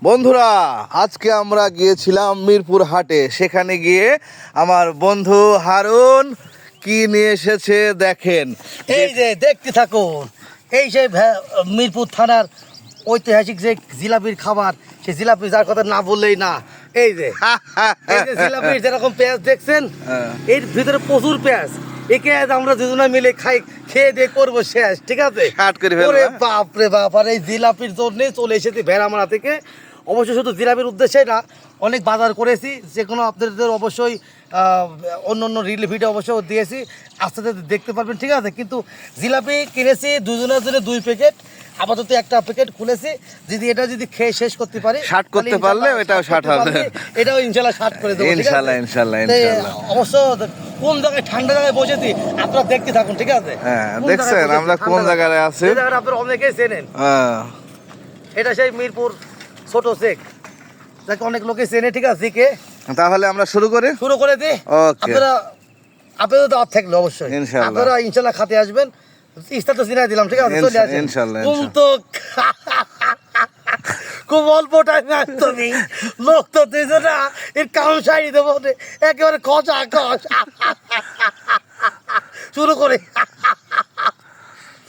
বন্ধুরা, আজকে আমরা গিয়েছিলাম মিরপুর হাটে। সেখানে গিয়ে আমার বন্ধু হারুন কি নিয়ে এসেছে দেখেন। এই যে দেখতে থাকুন, এই যে মিরপুর থানার ঐতিহাসিক যে জিলাপির খাবার, সেই জিলাপি যার কথা না বললেই না। এই যে এই যে জিলাপির যেরকম পেঁয়াজ দেখছেন, এর ভিতরে প্রচুর পেঁয়াজ। একে আজ আমরা দুজনে মিলে খেয়ে দিয়ে করবো শেষ, ঠিক আছে? ওরে বাপ রে বাপ! আর এই জিলাপির জন্যে চলে এসেছি ভেড়ামারা থেকে। অবশ্যই শুধু জিলাপির উদ্দেশ্যে না, অনেক বাজার করেছি, যে কোনো আপনাদের অবশ্যই অন্য অন্য রিল ভিডিও অবশ্যই দিয়েছি, আস্তে আস্তে দেখতে পারবেন, ঠিক আছে? কিন্তু জিলাপি কিনেছি দুজনের জন্য 2 প্যাকেট, আপাতত একটা প্যাকেট খুলেছি। এটা যদি খেয়ে শেষ করতে পারি, ষাট করতে পারলে এটাও 60 হবে, এটাও ইনশাল্লাহ 60 করে দেবো, ইনশাল্লাহ ইনশাল্লাহ ইনশাল্লাহ। অবশ্য কোন জায়গায় ঠান্ডা জায়গায় বসেছি আপনারা দেখতে থাকুন, ঠিক আছে? হ্যাঁ, দেখছেন আমরা কোন জায়গায় আছি। এই জায়গাটা আপনারা অনেকেই চেনেন। এটা সেই মিরপুর ছোট শেখ, যাকে অনেক লোকে চেনে, ঠিক আছে? তাহলে আমরা শুরু করে দিই। ওকে, আপনাদের দাওয়াত থাকলে অবশ্যই ইনশাআল্লাহ আপনারা ইনশাল্লাহ খাতে আসবেন। ইস্তা তো চিনাই দিলাম, ঠিক আছে? চলে আসেন ইনশাআল্লাহ। তো খুব অল্প টাইমে তুমি লোক তো দিয়েছে না, এর কারণ সারি দেবো একেবারে কষা শুরু করে।